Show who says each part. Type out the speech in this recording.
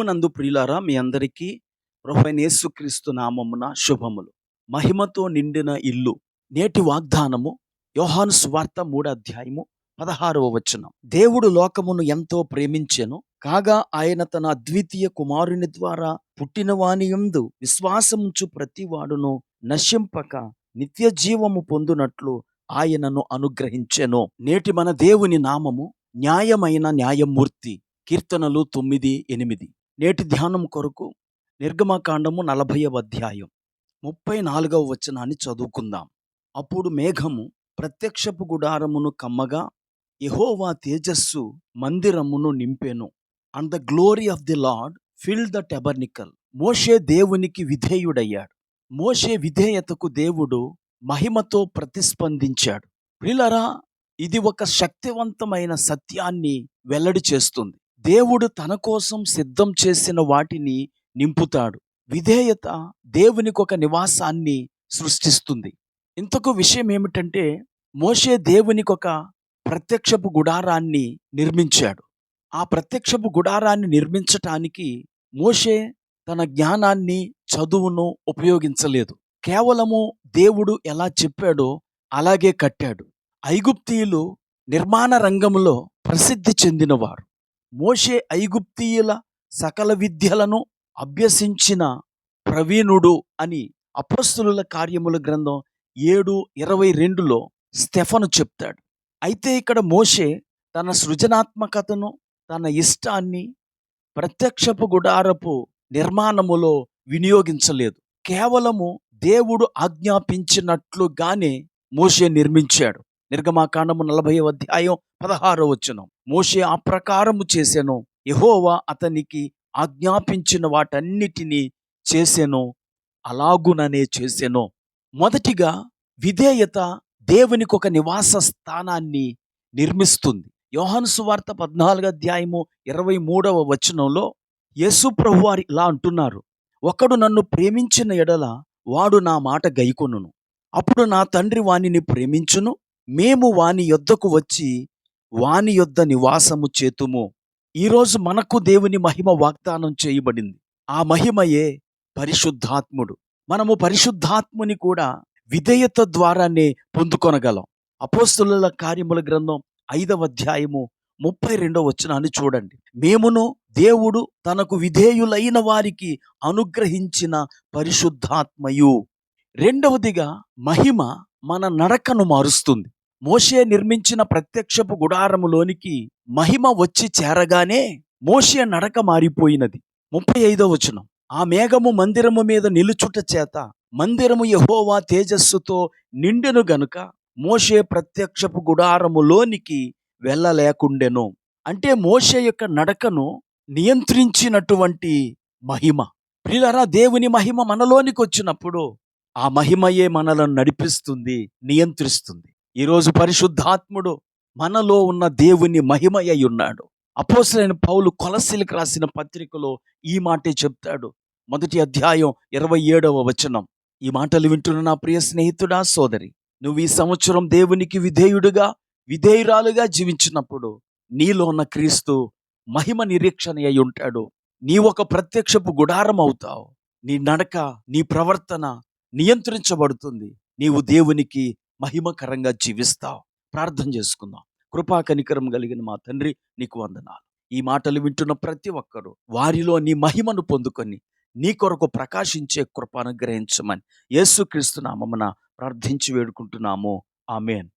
Speaker 1: ప్రభువునందు ప్రియులారా, మీ అందరికీ ప్రభువైన యేసుక్రీస్తు నామమున శుభములు. మహిమతో నిండిన ఇల్లు. నేటి వాగ్దానము యోహాను సువార్త 3 అధ్యాయము 16వ వచనం. దేవుడు లోకమును ఎంతో ప్రేమించెను, కాగా ఆయన తన అద్వితీయ కుమారుని ద్వారా పుట్టిన వాని యందు విశ్వాసముంచు ప్రతివాడును నశింపక నిత్య జీవము పొందునట్లు ఆయనను అనుగ్రహించెను. నేటి మన దేవుని నామము న్యాయమైన న్యాయమూర్తి. కీర్తనలు 9:8. నేటి ధ్యానం కొరకు నిర్గమకాండము 40వ అధ్యాయం 34వ వచనాన్ని చదువుకుందాం. అప్పుడు మేఘము ప్రత్యక్షపు గుడారమును కమ్మగా యెహోవా తేజస్సు మందిరమును నింపెను. And the glory of the Lord filled the tabernacle. మోషే దేవునికి విధేయుడయ్యాడు. మోషే విధేయతకు దేవుడు మహిమతో ప్రతిస్పందించాడు. ప్రియులారా, ఇది ఒక శక్తివంతమైన సత్యాన్ని వెల్లడి చేస్తుంది. దేవుడు తన కోసం సిద్ధం చేసిన వాటిని నింపుతాడు. విధేయత దేవునికి ఒక నివాసాన్ని సృష్టిస్తుంది. ఇంతకు విషయం ఏమిటంటే, మోషే దేవునికి ఒక ప్రత్యక్షపు గుడారాన్ని నిర్మించాడు. ఆ ప్రత్యక్షపు గుడారాన్ని నిర్మించటానికి మోషే తన జ్ఞానాన్ని, చదువును ఉపయోగించలేదు. కేవలము దేవుడు ఎలా చెప్పాడో అలాగే కట్టాడు. ఐగుప్తీయులు నిర్మాణ రంగంలో ప్రసిద్ధి చెందినవారు. మోషే ఐగుప్తీయుల సకల విద్యలను అభ్యసించిన ప్రవీణుడు అని అపొస్తలుల కార్యముల గ్రంథం 7:22లో స్టెఫను చెప్తాడు. అయితే ఇక్కడ మోషే తన సృజనాత్మకతను, తన ఇష్టాన్ని ప్రత్యక్షపు గుడారపు నిర్మాణములో వినియోగించలేదు. కేవలము దేవుడు ఆజ్ఞాపించినట్లుగానే మోషే నిర్మించాడు. నిర్గమకాండము 40వ అధ్యాయం 16వ వచనం. మోషే ఆ ప్రకారము చేసెను. యెహోవా అతనికి ఆజ్ఞాపించిన వాటన్నిటినీ చేసెను, అలాగుననే చేసెను. మొదటిగా విధేయత దేవునికి ఒక నివాస స్థానాన్ని నిర్మిస్తుంది. యోహాను సువార్త 14వ అధ్యాయము 23వ వచనంలో యేసు ప్రభువారు ఇలా అంటున్నారు: ఒకడు నన్ను ప్రేమించిన ఎడల వాడు నా మాట గైకొనును, అప్పుడు నా తండ్రి వానిని ప్రేమించును, మేము వాని యొద్దకు వచ్చి వాని యొద్ద నివాసము చేతుము. ఈరోజు మనకు దేవుని మహిమ వాగ్దానం చేయబడింది. ఆ మహిమయే పరిశుద్ధాత్ముడు. మనము పరిశుద్ధాత్ముని కూడా విధేయత ద్వారానే పొందుకొనగలం. అపొస్తలుల కార్యముల గ్రంథం 5వ అధ్యాయము 32వ వచనాన్ని చూడండి. మేమును దేవుడు తనకు విధేయులైన వారికి అనుగ్రహించిన పరిశుద్ధాత్మయు. రెండవదిగా, మహిమ మన నడకను మారుస్తుంది. మోషే నిర్మించిన ప్రత్యక్షపు గుడారములోనికి మహిమ వచ్చి చేరగానే మోషే నడక మారిపోయినది. 35వ వచనం. ఆ మేఘము మందిరము మీద నిలుచుట చేత మందిరము యెహోవా తేజస్సుతో నిండెను గనుక మోషే ప్రత్యక్షపు గుడారములోనికి వెళ్ళలేకుండెను. అంటే మోషే యొక్క నడకను నియంత్రించినటువంటి మహిమ. ప్రియులారా, దేవుని మహిమ మనలోనికి వచ్చినప్పుడు ఆ మహిమయే మనలను నడిపిస్తుంది, నియంత్రిస్తుంది. ఈరోజు పరిశుద్ధాత్ముడు మనలో ఉన్న దేవుని మహిమయ్య ఉన్నాడు. అపోస్తలుడైన పౌలు కొలస్సీలకు రాసిన పత్రికలో ఈ మాటే చెప్తాడు. 1వ అధ్యాయం 27వ వచనం. ఈ మాటలు వింటున్న నా ప్రియ స్నేహితుడా, సోదరి, నువ్వు ఈ సంవత్సరం దేవునికి విధేయురాలుగా జీవించినప్పుడు నీలో ఉన్న క్రీస్తు మహిమ నిరీక్షణ అయి ఉంటాడు. నీ ఒక ప్రత్యక్షపు గుడారం అవుతావు. నీ నడక, నీ ప్రవర్తన నియంత్రించబడుతుంది. నీవు దేవునికి మహిమకరంగా జీవిస్తావు. ప్రార్థన చేసుకుందాం. కృపా కనికరం కలిగిన మా తండ్రి, నీకు వందనాలు. ఈ మాటలు వింటున్న ప్రతి ఒక్కరూ వారిలో నీ మహిమను పొందుకొని నీ కొరకు ప్రకాశించే కృప అనుగ్రహించమని యేసుక్రీస్తు నామమున ప్రార్థించి వేడుకుంటున్నాము. ఆమేన్.